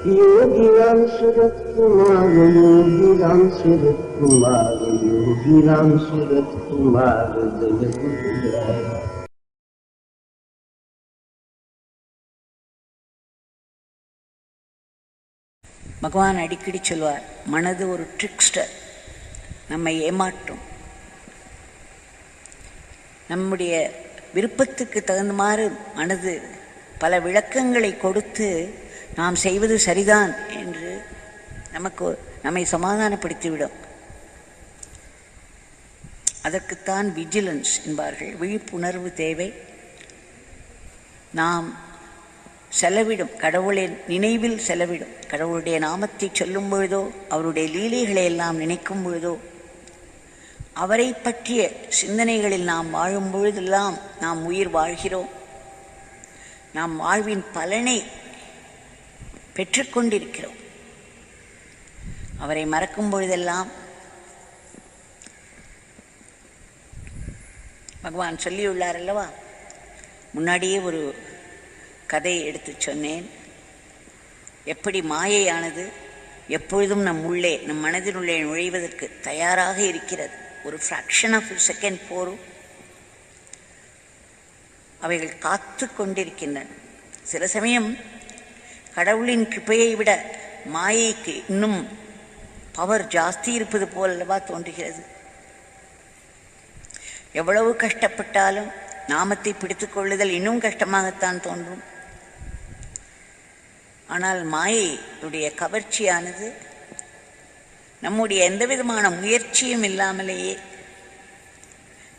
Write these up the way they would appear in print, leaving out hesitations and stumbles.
योगीराम सूरत कुमार, योगीराम सूरत कुमार, योगीराम सूरत कुमार जय गुरुराय। பகவான் அடிக்கடி சொல்வார், மனது ஒரு ட்ரிக்ஸ்டர், நம்மை ஏமாற்றும். நம்முடைய விருப்பத்துக்கு தகுந்தமாறு மனது பல விளக்கங்களை கொடுத்து நாம் செய்வது சரிதான் என்று நம்மை சமாதானப்படுத்திவிடும். அதற்குத்தான் விஜிலன்ஸ் என்பார்கள், விழிப்புணர்வு தேவை. நாம் செலவிடும் கடவுளின் நினைவில் செலவிடும், கடவுளுடைய நாமத்தை சொல்லும் பொழுதோ, அவருடைய லீலைகளை எல்லாம் நினைக்கும் பொழுதோ, அவரை பற்றிய சிந்தனைகளில் நாம் வாழும் பொழுதெல்லாம் நாம் உயிர் வாழ்கிறோம். நாம் வாழ்வின் பலனை பெற்றுக்கொண்டிருக்கிறோம். அவரை மறக்கும் பொழுதெல்லாம் பகவான் சொல்லியுள்ளார் அல்லவா. முன்னாடியே ஒரு கதையை எடுத்து சொன்னேன். எப்படி மாயையானது எப்பொழுதும் நம் மனதினுள்ளே நுழைவதற்கு தயாராக இருக்கிறது. ஒரு ஃப்ராக்ஷன் ஆஃப் செகண்ட் போரும் அவைகள் காத்து கொண்டிருக்கின்றன. சில சமயம் கடவுளின் கிருபையை விட மாயைக்கு இன்னும் பவர் ஜாஸ்தி இருப்பது போலவா தோன்றுகிறது. எவ்வளவு கஷ்டப்பட்டாலும் நாமத்தை பிடித்துக் கொள்ளுதல் இன்னும் கஷ்டமாகத்தான் தோன்றும். ஆனால் மாயையுடைய கவர்ச்சியானது நம்முடைய எந்த விதமான முயற்சியும் இல்லாமலேயே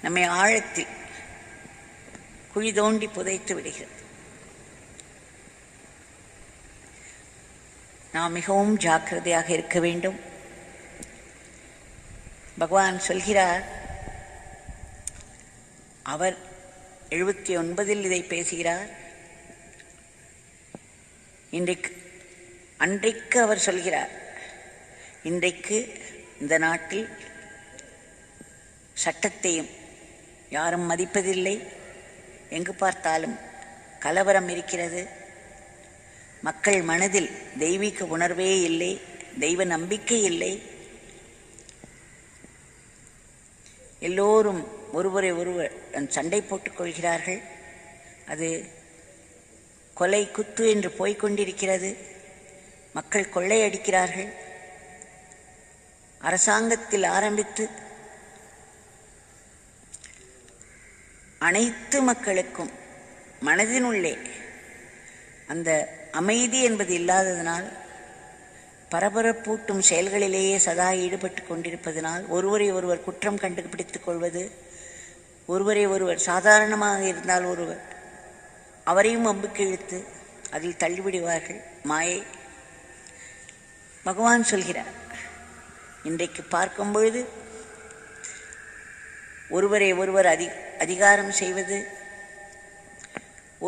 நம்மை ஆழத்தில் குழி தோண்டி புதைத்து விடுகிறது. நாம் மிகவும் ஜாக்கிரதையாக இருக்க வேண்டும். பகவான் சொல்கிறார், அவர் 79 இதை பேசுகிறார். அன்றைக்கு அவர் சொல்கிறார், இன்றைக்கு இந்த நாட்டில் சட்டத்தையும் யாரும் மதிப்பதில்லை, எங்கு பார்த்தாலும் கலவரம் இருக்கிறது, மக்கள் மனதில் தெய்வீக உணர்வே இல்லை, தெய்வ நம்பிக்கை இல்லை, எல்லோரும் ஒருவரை ஒருவர் சண்டை போட்டுக் கொள்கிறார்கள், அது கொலை குத்து என்று போய்கொண்டிருக்கிறது, மக்கள் கொள்ளையடிக்கிறார்கள். அரசாங்கத்தில் ஆரம்பித்து அனைத்து மக்களுக்கும் மனதினுள்ளே அந்த அமைதி என்பது இல்லாததனால், பரபரப்பூட்டும் செயல்களிலேயே சதா ஈடுபட்டு கொண்டிருப்பதனால், ஒருவரை ஒருவர் குற்றம் கண்டுபிடித்துக் கொள்வது, ஒருவரை ஒருவர் சாதாரணமாக இருந்தால் ஒருவர் அவரையும் அம்புக்கு இழுத்து அதில் தள்ளிவிடுவார்கள். மாயை. பகவான் சொல்கிறார், இன்றைக்கு பார்க்கும் பொழுது ஒருவரை ஒருவர் அதிகாரம் செய்வது,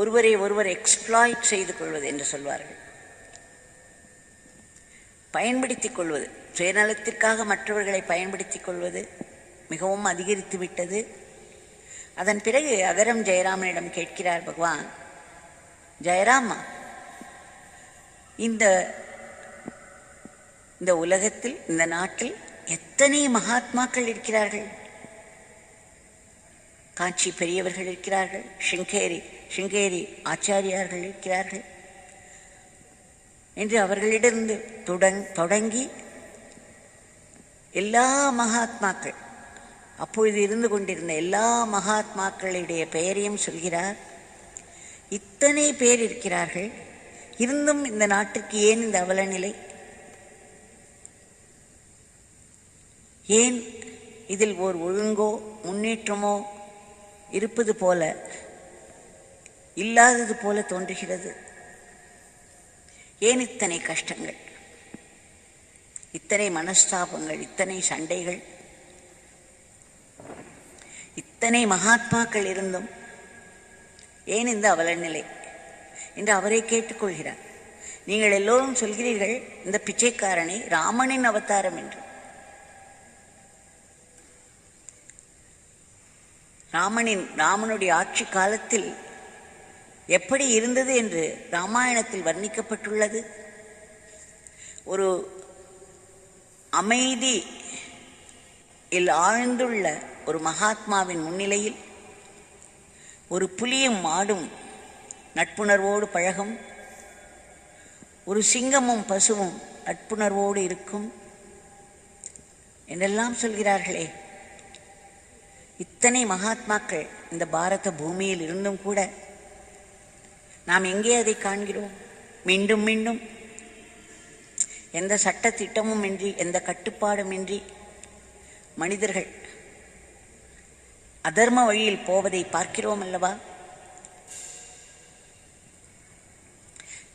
ஒருவரை ஒருவர் எக்ஸ்ப்ளாய்ட் செய்து கொள்வது என்று சொல்வார்கள். பயன்படுத்திக் கொள்வது, சுயநலத்திற்காக மற்றவர்களை பயன்படுத்திக் கொள்வது மிகவும் அதிகரித்து விட்டது. அதன் பிறகு அகரம் ஜெயராமனிடம் கேட்கிறார் பகவான், ஜெயராமா, இந்த உலகத்தில், இந்த நாட்டில் எத்தனை மகாத்மாக்கள் இருக்கிறார்கள், காஞ்சி பெரியவர்கள் இருக்கிறார்கள், சிங்கேரி ஆச்சாரியார்கள் இருக்கிறார்கள் என்று அவர்களிடமிருந்து தொடங்கி எல்லா மகாத்மாக்கள், அப்பொழுது இருந்து கொண்டிருந்த எல்லா மகாத்மாக்களுடைய பெயரையும் சொல்கிறார். இத்தனை பேர் இருக்கிறார்கள், இருந்தும் இந்த நாட்டுக்கு ஏன் இந்த அவலநிலை? ஏன் இதில் ஓர் ஒழுங்கோ முன்னேற்றமோ இருப்பது போல இல்லாதது போல தோன்றுகிறது? ஏன் இத்தனை கஷ்டங்கள், இத்தனை மனஸ்தாபங்கள், இத்தனை சண்டைகள்? இத்தனை மகாத்மாக்கள் இருந்தும் ஏன் இந்த அவலநிலை என்று அவரை கேட்டுக்கொள்கிறார். நீங்கள் எல்லோரும் சொல்கிறீர்கள் இந்த பிச்சைக்காரனை ராமனின் அவதாரம் என்று. ராமனுடைய ஆட்சி காலத்தில் எப்படி இருந்தது என்று ராமாயணத்தில் வர்ணிக்கப்பட்டுள்ளது. ஒரு அமைதி ஆழ்ந்துள்ள ஒரு மகாத்மாவின் முன்னிலையில் ஒரு புலியும் மாடும் நட்புணர்வோடு பழகும், ஒரு சிங்கமும் பசுவும் நட்புணர்வோடு இருக்கும் என்றெல்லாம் சொல்கிறார்களே. இத்தனை மகாத்மாக்கள் இந்த பாரத பூமியில் இருந்தும் கூட நாம் எங்கே அதை காண்கிறோம்? மீண்டும் மீண்டும் எந்த சட்ட திட்டமும் இன்றி, எந்த கட்டுப்பாடும் இன்றி மனிதர்கள் அதர்ம வழியில் போவதை பார்க்கிறோம் அல்லவா?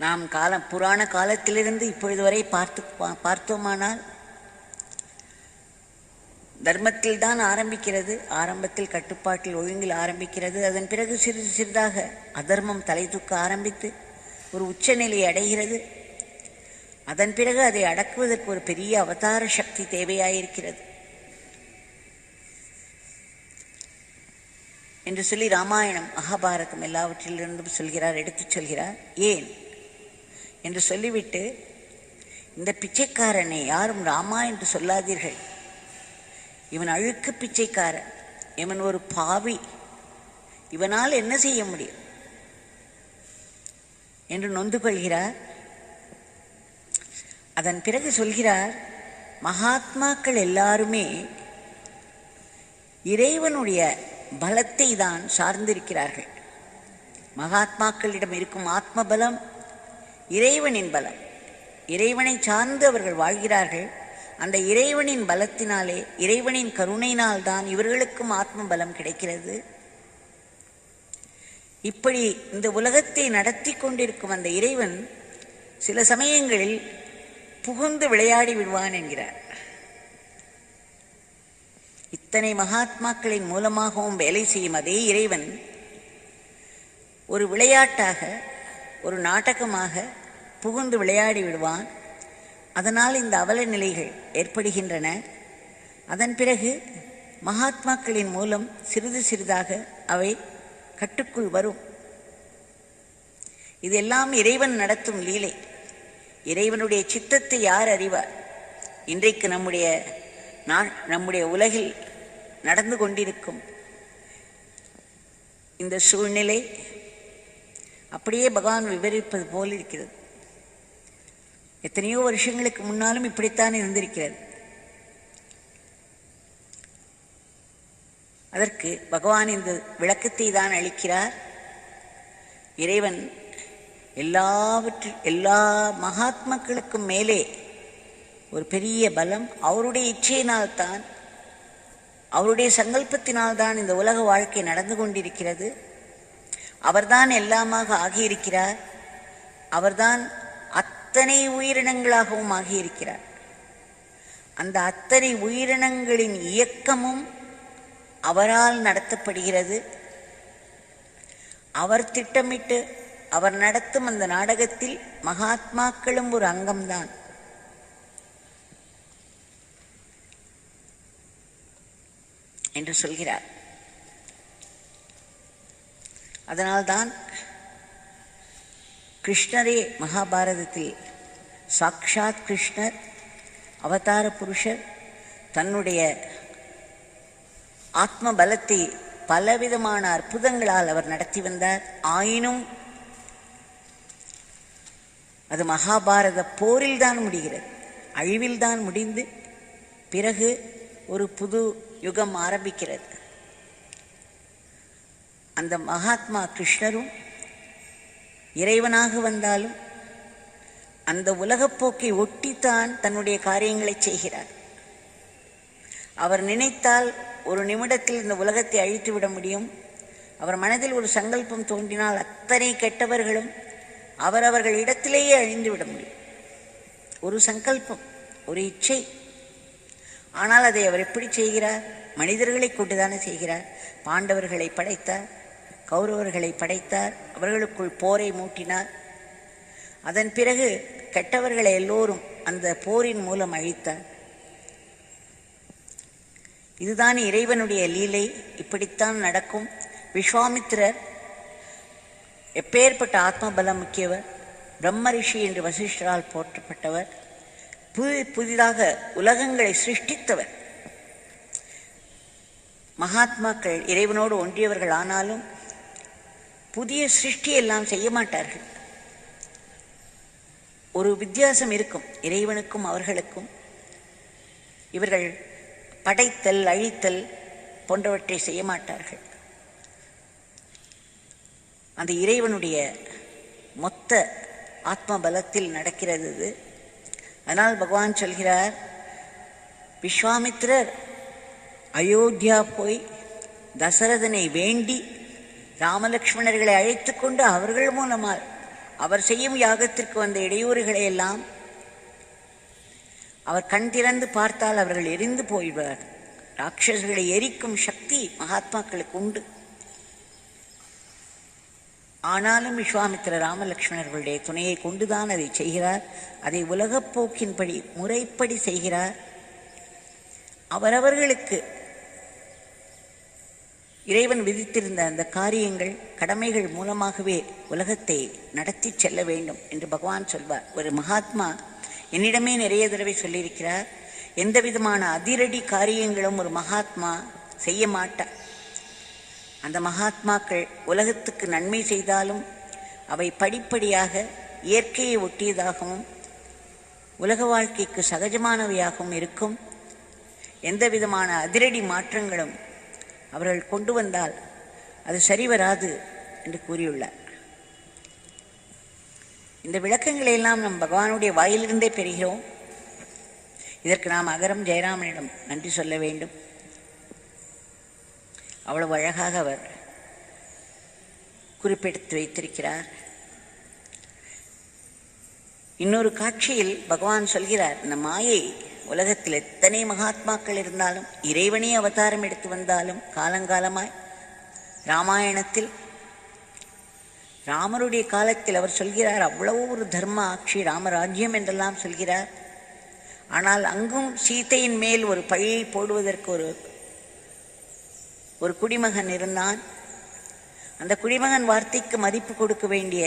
நாம் புராண காலத்திலிருந்து இப்பொழுது வரை பார்த்தோமானால் தர்மத்தில் தான் ஆரம்பிக்கிறது. ஆரம்பத்தில் கட்டுப்பாட்டில் ஒழுங்கில் ஆரம்பிக்கிறது. அதன் பிறகு சிறிது சிறிதாக அதர்மம் தலை தூக்க ஆரம்பித்து ஒரு உச்சநிலையை அடைகிறது. அதன் பிறகு அதை அடக்குவதற்கு ஒரு பெரிய அவதார சக்தி தேவையாயிருக்கிறது என்று சொல்லி ராமாயணம் மகாபாரதம் எல்லாவற்றிலிருந்தும் சொல்கிறார், எடுத்துச் சொல்கிறார். ஏன் என்று சொல்லிவிட்டு, இந்த பிச்சைக்காரனை யாரும் ராமா என்று சொல்லாதீர்கள், இவன் அழுக்கு பிச்சைக்காரன், இவன் ஒரு பாவி, இவனால் என்ன செய்ய முடியும் என்று நொந்து கொள்கிறார். அதன் பிறகு சொல்கிறார், மகாத்மாக்கள் எல்லாருமே இறைவனுடைய பலத்தை தான் சார்ந்திருக்கிறார்கள். மகாத்மாக்களிடம் இருக்கும் ஆத்ம பலம் இறைவனின் பலம். இறைவனை சார்ந்து அவர்கள் வாழ்கிறார்கள். அந்த இறைவனின் பலத்தினாலே, இறைவனின் கருணையினால் தான் இவர்களுக்கும் ஆத்ம பலம் கிடைக்கிறது. இப்படி இந்த உலகத்தை நடத்தி கொண்டிருக்கும் அந்த இறைவன் சில சமயங்களில் புகுந்து விளையாடி விடுவான் என்கிறார். இத்தனை மகாத்மாக்களின் மூலமாகவும் வேலை செய்யும் அதே இறைவன் ஒரு விளையாட்டாக, ஒரு நாடகமாக புகுந்து விளையாடி விடுவான். அதனால் இந்த அவல நிலைகள் ஏற்படுகின்றன. அதன் பிறகு மகாத்மாக்களின் மூலம் சிறிது சிறிதாக அவை கட்டுக்குள் வரும். இதெல்லாம் இறைவன் நடத்தும் லீலை. இறைவனுடைய சித்தத்தை யார் அறிவார்? இன்றைக்கு நம்முடைய உலகில் நடந்து கொண்டிருக்கும் இந்த சூழ்நிலை அப்படியே பகவான் விவரிப்பது போல் இருக்கிறது. எத்தனையோ வருஷங்களுக்கு முன்னாலும் இப்படித்தான் இருந்திருக்கிறது. அதற்கு பகவான் இந்த விளக்கத்தை தான் அளிக்கிறார். இறைவன் எல்லா மகாத்மாக்களுக்கும் மேலே ஒரு பெரிய பலம் அவருடைய இச்சையினால்தான், அவருடைய சங்கல்பத்தினால்தான் இந்த உலக வாழ்க்கை நடந்து கொண்டிருக்கிறது. அவர்தான் எல்லாமாக ஆகியிருக்கிறார். அவர்தான் அத்தனை உயிரினங்களாகவும் ஆகியிருக்கிறார். அந்த அத்தனை உயிரினங்களின் இயக்கமும் அவரால் நடத்தப்படுகிறது. அவர் திட்டமிட்டு அவர் நடத்தும் அந்த நாடகத்தில் மகாத்மாக்களும் ஒரு அங்கம்தான். என்று சொல்கிறார். அதனால்தான் கிருஷ்ணரே மகாபாரதத்தில் சாக்ஷாத் கிருஷ்ணர் அவதார புருஷர் தன்னுடைய ஆத்ம பலத்தை பலவிதமான அற்புதங்களால் அவர் நடத்தி வந்தார். ஆயினும் அது மகாபாரத போரில் தான் முடிகிறது, அழிவில் தான் முடிந்து பிறகு ஒரு புது யுகம் ஆரம்பிக்கிறது. அந்த மகாத்மா கிருஷ்ணரும் இறைவனாக வந்தாலும் அந்த உலகப்போக்கை ஒட்டித்தான் தன்னுடைய காரியங்களை செய்கிறார். அவர் நினைத்தால் ஒரு நிமிடத்தில் இந்த உலகத்தை அழித்து விட முடியும். அவர் மனதில் ஒரு சங்கல்பம் தோன்றினால் அத்தனை கெட்டவர்களும் அவரவர்கள் இடத்திலேயே அழிந்து விட முடியும். ஒரு சங்கல்பம், ஒரு இச்சை. ஆனால் அதை அவர் எப்படி செய்கிறார்? மனிதர்களை கொண்டுதானே செய்கிறார். பாண்டவர்களை படைத்தார், கௌரவர்களை படைத்தார், அவர்களுக்குள் போரை மூட்டினார். அதன் பிறகு கெட்டவர்களை எல்லோரும் அந்த போரின் மூலம் அழித்தார். இதுதான் இறைவனுடைய லீலை. இப்படித்தான் நடக்கும். விஸ்வாமித்திரர் எப்பேற்பட்ட ஆத்மபலம் முக்கியவர், பிரம்ம ரிஷி என்று வசிஷ்டரால் போற்றப்பட்டவர். புதிதாக உலகங்களை சிருஷ்டித்தவர். மகாத்மாக்கள் இறைவனோடு ஒன்றியவர்கள் ஆனாலும் புதிய சிருஷ்டி எல்லாம் செய்ய மாட்டார்கள். ஒரு வித்தியாசம் இருக்கும் இறைவனுக்கும் அவர்களுக்கும். இவர்கள் படைத்தல் அழித்தல் போன்றவற்றை செய்ய மாட்டார்கள். அந்த இறைவனுடைய மொத்த ஆத்ம பலத்தில் நடக்கிறது இது. அதனால் பகவான் சொல்கிறார், விஸ்வாமித்திரர் அயோத்தியா போய் தசரதனை வேண்டி ராமலக்ஷ்மணர்களை அழைத்து கொண்டு அவர்கள் மூலமாக அவர் செய்யும் யாகத்திற்கு வந்த இடையூறுகளை எல்லாம் அவர் கண் திறந்து பார்த்தால் அவர்கள் எரிந்து போய்விடுவார். ராட்சசர்களை எரிக்கும் சக்தி மகாத்மாக்களுக்கு உண்டு. ஆனாலும் விஸ்வாமித்திர ராமலக்ஷ்மணர்களுடைய துணையை கொண்டுதான் அதை செய்கிறார். அதை உலகப் போக்கின்படி முறைப்படி செய்கிறார். அவரவர்களுக்கு இறைவன் விதித்திருந்த அந்த காரியங்கள் கடமைகள் மூலமாகவே உலகத்தை நடத்தி செல்ல வேண்டும் என்று பகவான் சொல்வார். ஒரு மகாத்மா என்னிடமே நிறைய தடவை சொல்லியிருக்கிறார், எந்த விதமான அதிரடி காரியங்களும் ஒரு மகாத்மா செய்ய மாட்டார். அந்த மகாத்மாக்கள் உலகத்துக்கு நன்மை செய்தாலும் அவை படிப்படியாக இயற்கையை ஒட்டியதாகவும் உலக வாழ்க்கைக்கு சகஜமானவையாகவும் இருக்கும். எந்த விதமான அதிரடி மாற்றங்களும் அவர்கள் கொண்டு வந்தால் அது சரிவராது என்று கூறியுள்ளார். இந்த விளக்கங்களை எல்லாம் நம் பகவானுடைய வாயிலிருந்தே பெறுகிறோம். இதற்கு நாம் அகரம் ஜெயராமனிடம் நன்றி சொல்ல வேண்டும். அவ்வளவு அழகாக அவர் குறிப்பெடுத்து வைத்திருக்கிறார். இன்னொரு காட்சியில் பகவான் சொல்கிறார், இந்த மாயை உலகத்தில் எத்தனை மகாத்மாக்கள் இருந்தாலும் இறைவனே அவதாரம் எடுத்து வந்தாலும் காலங்காலமாய் ராமாயணத்தில் ராமருடைய காலத்தில் அவர் சொல்கிறார், அவ்வளவு ஒரு தர்ம ஆட்சி ராமராஜ்யம் என்றெல்லாம் சொல்கிறார். ஆனால் அங்கும் சீதையின் மேல் ஒரு பழியை போடுவதற்கு ஒரு குடிமகன் இருந்தான். அந்த குடிமகன் வார்த்தைக்கு மதிப்பு கொடுக்க வேண்டிய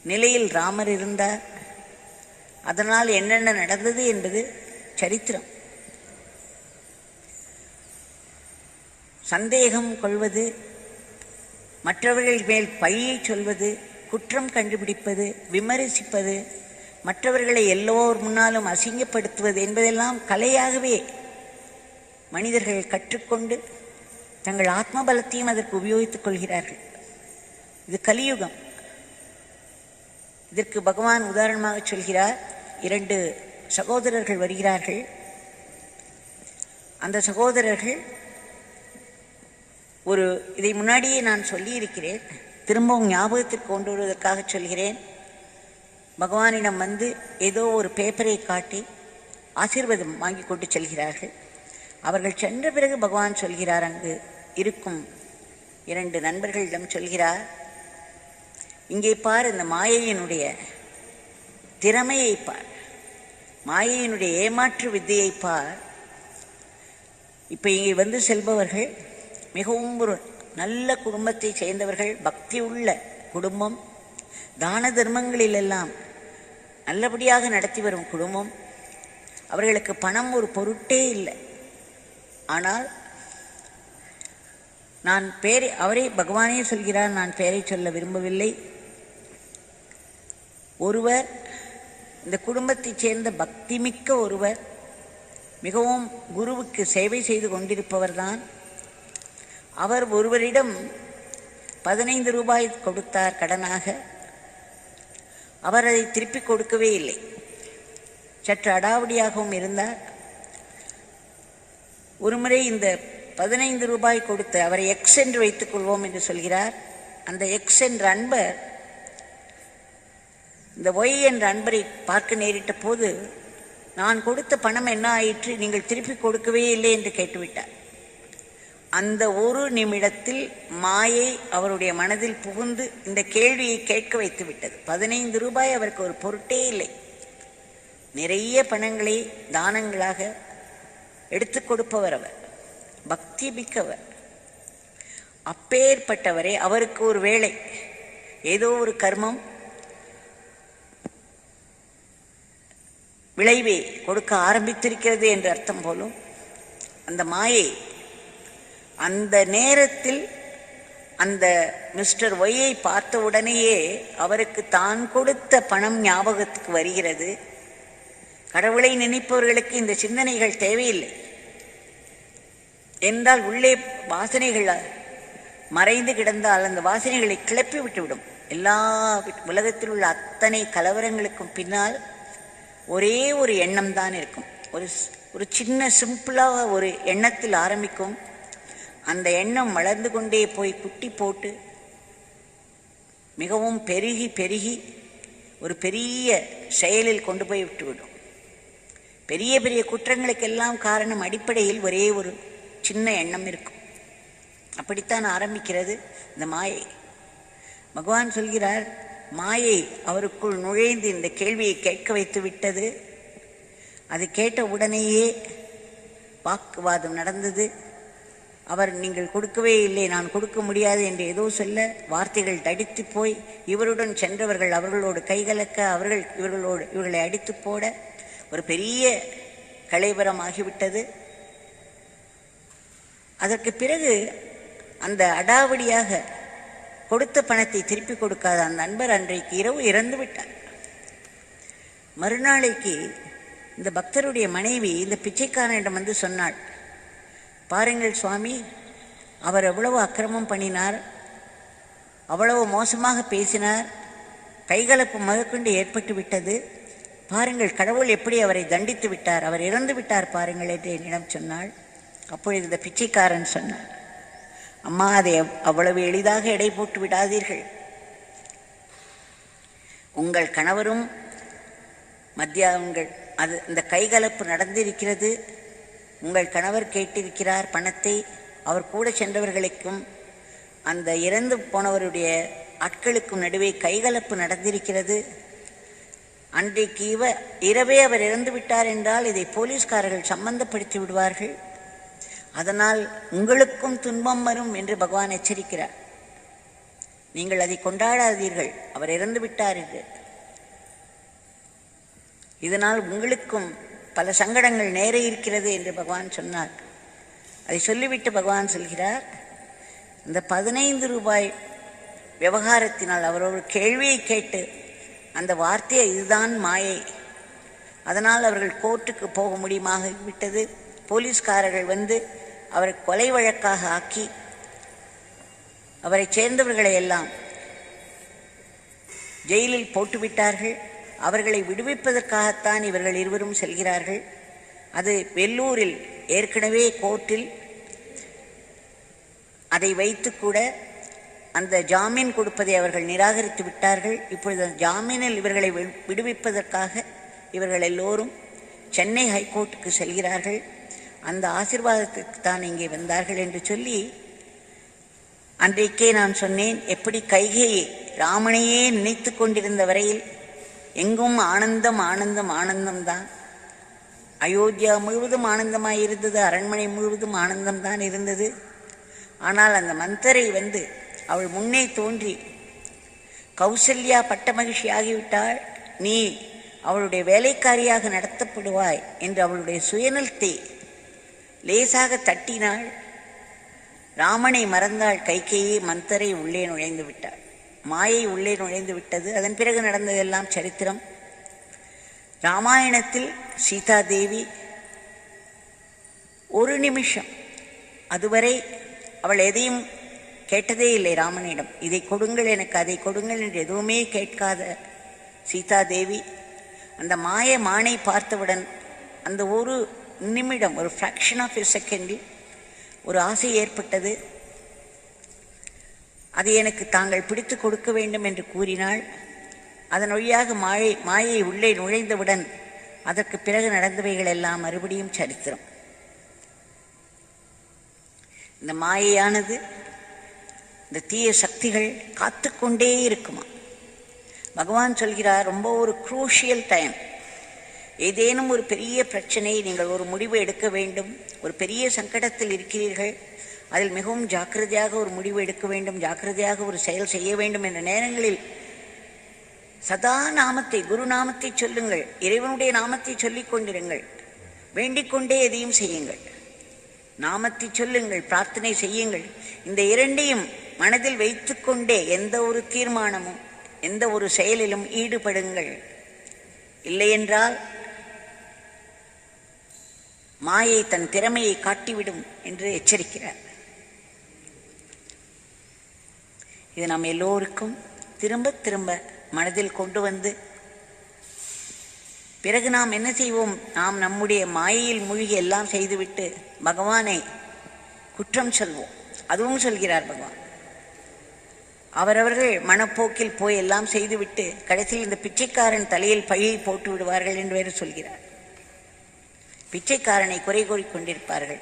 நிலையில் ராமர் இருந்தார். அதனால் என்னென்ன நடந்தது என்பது சரித்திரம். சந்தேகம் கொள்வது, மற்றவர்கள் மேல் பழியை சொல்வது, குற்றம் கண்டுபிடிப்பது, விமர்சிப்பது, மற்றவர்களை எல்லோர் முன்னாலும் அசிங்கப்படுத்துவது என்பதெல்லாம் கலையாகவே மனிதர்கள் கற்றுக்கொண்டு தங்கள் ஆத்மபலத்தையும் அதற்கு உபயோகித்துக் கொள்கிறார்கள். இது கலியுகம். இதற்கு பகவான் உதாரணமாக சொல்கிறார். 2 சகோதரர்கள் வருகிறார்கள். அந்த சகோதரர்கள் இதை முன்னாடியே நான் சொல்லியிருக்கிறேன், திரும்பவும் ஞாபகத்திற்கு கொண்டு வருவதற்காக சொல்கிறேன். பகவானிடம் வந்து ஏதோ ஒரு பேப்பரை காட்டி ஆசீர்வாதம் வாங்கி கொண்டு செல்கிறார்கள். அவர்கள் சென்ற பிறகு பகவான் சொல்கிறார், அங்கு இருக்கும் 2 நண்பர்களிடம் சொல்கிறார், இங்கே பார், இந்த மாயையினுடைய திறமையை பார், மாயையினுடைய ஏமாற்று வித்தையை பார். இப்போ இங்கே வந்து செல்பவர்கள் மிகவும் ஒரு நல்ல குடும்பத்தை சேர்ந்தவர்கள், பக்தி உள்ள குடும்பம், தான தர்மங்களிலெல்லாம் நல்லபடியாக நடத்தி வரும் குடும்பம். அவர்களுக்கு பணம் ஒரு பொருட்டே இல்லை. ஆனால் நான் அவரே பகவானே சொல்கிறார், நான் பெயரை சொல்ல விரும்பவில்லை. ஒருவர், இந்த குடும்பத்தைச் சேர்ந்த பக்தி மிக்க ஒருவர், மிகவும் குருவுக்கு சேவை செய்து கொண்டிருப்பவர்தான். அவர் ஒருவரிடம் 15 ரூபாய் கொடுத்தார் கடனாக. அவர் அதை திருப்பி கொடுக்கவே இல்லை. சற்று அடாவடியாகவும் இருந்தார். ஒருமுறை இந்த 15 ரூபாய் கொடுத்து அவரை எக்ஸ் என்று வைத்துக் கொள்வோம் என்று சொல்கிறார். அந்த எக்ஸ் என்ற அன்பர் இந்த ஒய் என்ற அன்பரை பார்க்க நேரிட்ட போது, நான் கொடுத்த பணம் என்ன ஆயிற்று, நீங்கள் திருப்பி கொடுக்கவே இல்லை என்று கேட்டுவிட்டார். அந்த ஒரு நிமிடத்தில் மாயை அவருடைய மனதில் புகுந்து இந்த கேள்வியை கேட்க வைத்து விட்டது. 15 ரூபாய் அவருக்கு ஒரு பொருட்டே இல்லை. நிறைய பணங்களை தானங்களாக எடுத்து கொடுப்பவர் அவர், பக்தி மிக்கவர். அப்பேற்பட்டவரே அவருக்கு ஒரு வேளை ஏதோ ஒரு கர்மம் விளைவை கொடுக்க ஆரம்பித்திருக்கிறது என்று அர்த்தம் போலும் அந்த மாயை அந்த நேரத்தில் அந்த மிஸ்டர் ஒய்யை பார்த்த உடனேயே அவருக்கு தான் கொடுத்த பணம் ஞாபகத்துக்கு வருகிறது. கடவுளை நினைப்பவர்களுக்கு இந்த சிந்தனைகள் தேவையில்லை என்றால் உள்ளே வாசனைகள் மறைந்து கிடந்தால் அந்த வாசனைகளை கிளப்பி விட்டுவிடும். எல்லா உலகத்தில் உள்ள அத்தனை கலவரங்களுக்கும் பின்னால் ஒரே ஒரு எண்ணம் தான் இருக்கும். ஒரு சின்ன சிம்பிளாக ஒரு எண்ணத்தில் ஆரம்பிக்கும். அந்த எண்ணம் வளர்ந்து கொண்டே போய் குட்டி போட்டு மிகவும் பெருகி பெருகி ஒரு பெரிய செயலில் கொண்டு போய் விட்டுவிடும். பெரிய பெரிய குற்றங்களுக்கெல்லாம் காரணம் அடிப்படையில் ஒரே ஒரு சின்ன எண்ணம் இருக்கும். அப்படித்தான் ஆரம்பிக்கிறது இந்த மாயை. பகவான் சொல்கிறார், மாயை அவருக்குள் நுழைந்து இந்த கேள்வியை கேட்க வைத்து விட்டது. அது கேட்ட உடனேயே வாக்குவாதம் நடந்தது. அவர் நீங்கள் கொடுக்கவே இல்லை, நான் கொடுக்க முடியாது என்று ஏதோ சொல்ல வார்த்தைகள் தடித்து போய் இவருடன் சென்றவர்கள் அவர்களோடு கைகலக்க இவர்களை அடித்து போட ஒரு பெரிய கலைவரமாகிவிட்டது. அதற்கு பிறகு அந்த அடாவடியாக கொடுத்த பணத்தை திருப்பி கொடுக்காத அந்த நண்பர் அன்றைக்கு இரவு இறந்து விட்டார். மறுநாளைக்கு இந்த பக்தருடைய மனைவி இந்த பிச்சைக்காரனிடம் வந்து சொன்னாள், பாருங்கள் சுவாமி, அவர் எவ்வளவு அக்கிரமம் பண்ணினார், அவ்வளவு மோசமாக பேசினார், கைகலப்பு முதற்கொண்டு ஏற்பட்டு விட்டது. பாருங்கள் கடவுள் எப்படி அவரை தண்டித்து விட்டார், அவர் இறந்து விட்டார் பாருங்கள் என்று என்னிடம் சொன்னாள். அப்பொழுது இந்த பிச்சைக்காரன் சொன்னார், அம்மா, அதை அவ்வளவு எளிதாக எடை போட்டு விடாதீர்கள். உங்கள் கணவரும் உங்கள் இந்த கைகலப்பு நடந்திருக்கிறது. உங்கள் கணவர் கேட்டிருக்கிறார் பணத்தை. அவர் கூட சென்றவர்களுக்கும் அந்த இறந்து போனவருடைய ஆட்களுக்கும் நடுவே கைகலப்பு நடந்திருக்கிறது. அன்றைக்கு இரவே அவர் இறந்து விட்டார் என்றால் இதை போலீஸ்காரர்கள் சம்பந்தப்படுத்தி விடுவார்கள். அதனால் உங்களுக்கும் துன்பம் வரும் என்று பகவான் எச்சரிக்கிறார். நீங்கள் அதை கொண்டாடாதீர்கள், அவர் இறந்து விட்டார் என்று. இதனால் உங்களுக்கும் பல சங்கடங்கள் நேர இருக்கிறது என்று பகவான் சொன்னார். அதை சொல்லிவிட்டு பகவான் சொல்கிறார், இந்த 15 ரூபாய் விவகாரத்தினால் அவர் ஒரு கேள்வியை கேட்டு அந்த வார்த்தையை இதுதான் மாயை, அதனால் அவர்கள் கோர்ட்டுக்கு போக முடியுமாக விட்டது. போலீஸ்காரர்கள் வந்து அவரை கொலை வழக்காக ஆக்கி அவரை சேர்ந்தவர்களை எல்லாம் ஜெயிலில் போட்டுவிட்டார்கள். அவர்களை விடுவிப்பதற்காகத்தான் இவர்கள் இருவரும் செல்கிறார்கள். அது வெள்ளூரில் ஏற்கனவே கோர்ட்டில் அதை வைத்து கூட அந்த ஜாமீன் கொடுப்பதை அவர்கள் நிராகரித்து விட்டார்கள். இப்பொழுது ஜாமீனில் இவர்களை விடுவிப்பதற்காக இவர்கள் எல்லோரும் சென்னை ஹைகோர்ட்டுக்கு செல்கிறார்கள். அந்த ஆசீர்வாதத்துக்கு தான் இங்கே வந்தார்கள் என்று சொல்லி அன்றைக்கே நான் சொன்னேன், எப்படி கைகையை ராமனையே நினைத்து கொண்டிருந்த வரையில் எங்கும் ஆனந்தம் ஆனந்தம் ஆனந்தம்தான். அயோத்தியா முழுவதும் ஆனந்தமாய் இருந்தது, அரண்மனை முழுவதும் ஆனந்தம்தான் இருந்தது. ஆனால் அந்த மந்தரை வந்து அவள் முன்னே தோன்றி, கௌசல்யா பட்ட மகிழ்ச்சி ஆகிவிட்டாள், நீ அவளுடைய வேலைக்காரியாக நடத்தப்படுவாய் என்று அவளுடைய சுயநலத்தை லேசாக தட்டினாள். ராமனை மறந்தாள் கைகேயி. மந்தரை உள்ளே நுழைந்து விட்டாள். மாயை உள்ளே நுழைந்து விட்டது. அதன் பிறகு நடந்ததெல்லாம் சரித்திரம். ராமாயணத்தில் சீதாதேவி ஒரு நிமிஷம் அதுவரை அவள் எதையும் கேட்டதே இல்லை ராமனிடம். இதை கொடுங்கள், எனக்கு அதை கொடுங்கள் என்று எதுவுமே கேட்காத சீதாதேவி அந்த மானை பார்த்தவுடன் அந்த ஒரு நிமிடம், ஒரு ஃப்ராக்ஷன் ஆஃப் எ செகண்டில் ஒரு ஆசை ஏற்பட்டது. அதை எனக்கு தாங்கள் பிடித்து கொடுக்க வேண்டும் என்று கூறினாள். அதன் வழியாக மாயை உள்ளே நுழைந்தவுடன் அதற்கு பிறகு நடந்தவைகள் எல்லாம் மறுபடியும் சரித்திரம். இந்த மாயையானது, இந்த தீய சக்திகள் காத்து கொண்டே இருக்குமா. பகவான் சொல்கிறார், ரொம்ப ஒரு குரூஷியல் டைம். ஏதேனும் ஒரு பெரிய பிரச்சனையை நீங்கள் ஒரு முடிவு எடுக்க வேண்டும், ஒரு பெரிய சங்கடத்தில் இருக்கிறீர்கள், அதில் மிகவும் ஜாக்கிரதையாக ஒரு முடிவு எடுக்க வேண்டும், ஜாக்கிரதையாக ஒரு செயல் செய்ய வேண்டும் என்ற நேரங்களில் சதா நாமத்தை, குரு நாமத்தை சொல்லுங்கள், இறைவனுடைய நாமத்தை சொல்லிக் கொண்டிருங்கள், வேண்டிக் கொண்டே எதையும் செய்யுங்கள். நாமத்தை சொல்லுங்கள், பிரார்த்தனை செய்யுங்கள். இந்த இரண்டையும் மனதில் வைத்துக்கொண்டே எந்த ஒரு தீர்மானமும் எந்த ஒரு செயலிலும் ஈடுபடுங்கள். இல்லையென்றால் மாயை தன் திறமையை காட்டிவிடும் என்று எச்சரிக்கிறார். இது நாம் எல்லோருக்கும் திரும்ப திரும்ப மனதில் கொண்டு வந்து, பிறகு நாம் என்ன செய்வோம்? நாம் நம்முடைய மாயையில் மூழ்கி எல்லாம் செய்துவிட்டு பகவானை குற்றம் சொல்வோம். அதுவும் சொல்கிறார் பகவான். அவரவர்கள் மனப்போக்கில் போய் எல்லாம் செய்துவிட்டு கடைசியில் இந்த பிச்சைக்காரன் தலையில் பழியை போட்டு விடுவார்கள் என்று வேறு சொல்கிறார். பிச்சைக்காரனை குறை கூறிக்கொண்டிருப்பார்கள்.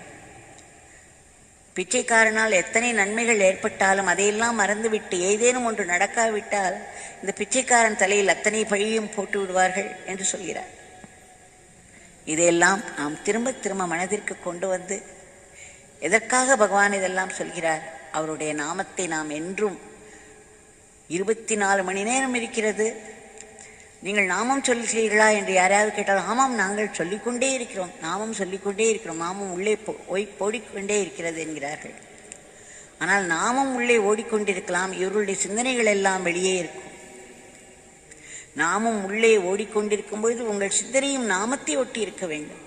பிச்சைக்காரனால் எத்தனை நன்மைகள் ஏற்பட்டாலும் அதையெல்லாம் மறந்துவிட்டு ஏதேனும் ஒன்று நடக்காவிட்டால் இந்த பிச்சைக்காரன் தலையில் அத்தனை பழியும் போட்டு விடுவார்கள் என்று சொல்கிறார். இதையெல்லாம் நாம் திரும்ப திரும்ப மனதிற்கு கொண்டு வந்து, எதற்காக பகவான் இதெல்லாம் சொல்கிறார்? அவருடைய நாமத்தை நாம் என்றும் 24 மணி நேரம் இருக்கிறது. நீங்கள் நாமம் சொல்கிறீர்களா என்று யாராவது கேட்டால், ஆமாம், நாங்கள் சொல்லிக்கொண்டே இருக்கிறோம், நாமம் சொல்லிக்கொண்டே இருக்கிறோம், நாமம் உள்ளே ஓடிக்கொண்டே இருக்கிறது என்கிறார்கள். ஆனால் நாமம் உள்ளே ஓடிக்கொண்டிருக்கலாம், இவர்களுடைய சிந்தனைகள் எல்லாம் வெளியே இருக்கும். நாமும் உள்ளே ஓடிக்கொண்டிருக்கும் பொழுது உங்கள் சிந்தனையும் நாமத்தை ஒட்டி இருக்க வேண்டும்.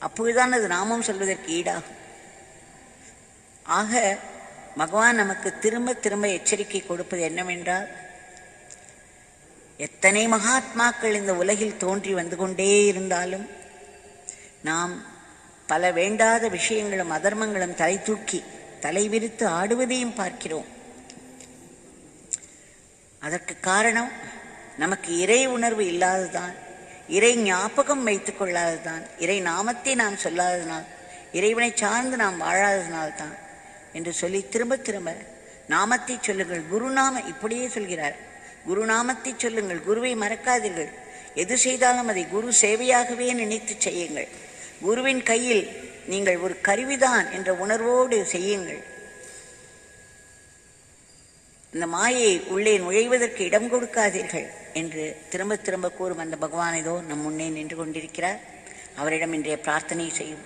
அப்பொழுதுதான் அது நாமம் சொல்வதற்கு ஈடாகும். ஆக பகவான் நமக்கு திரும்ப திரும்ப எச்சரிக்கை கொடுப்பது என்னவென்றால், எத்தனை மகாத்மாக்கள் இந்த உலகில் தோன்றி வந்து கொண்டே இருந்தாலும் நாம் பல வேண்டாத விஷயங்களும் அதர்மங்களும் தலை தூக்கி தலை விரித்து ஆடுவதையும் பார்க்கிறோம். அதற்கு காரணம் நமக்கு இறை உணர்வு இல்லாததுதான், இறை ஞாபகம் வைத்துக் கொள்ளாததுதான், இறை நாமத்தை நாம் சொல்லாததனால், இறைவனை சார்ந்து நாம் வாழாததனால்தான் என்று சொல்லி திரும்ப திரும்ப நாமத்தை சொல்லுங்கள், குருநாம இப்படியே சொல்கிறார். குருநாமத்தை சொல்லுங்கள், குருவை மறக்காதீர்கள். எது செய்தாலும் அதை குரு சேவையாகவே நினைத்து செய்யுங்கள். குருவின் கையில் நீங்கள் ஒரு கருவிதான் என்ற உணர்வோடு செய்யுங்கள். இந்த மாயை உள்ளே நுழைவதற்கு இடம் கொடுக்காதீர்கள் என்று திரும்ப திரும்ப கூறும் அந்த பகவான் இதோ நம் முன்னே நின்று கொண்டிருக்கிறார். அவரிடம் இன்றைய பிரார்த்தனை செய்யும்.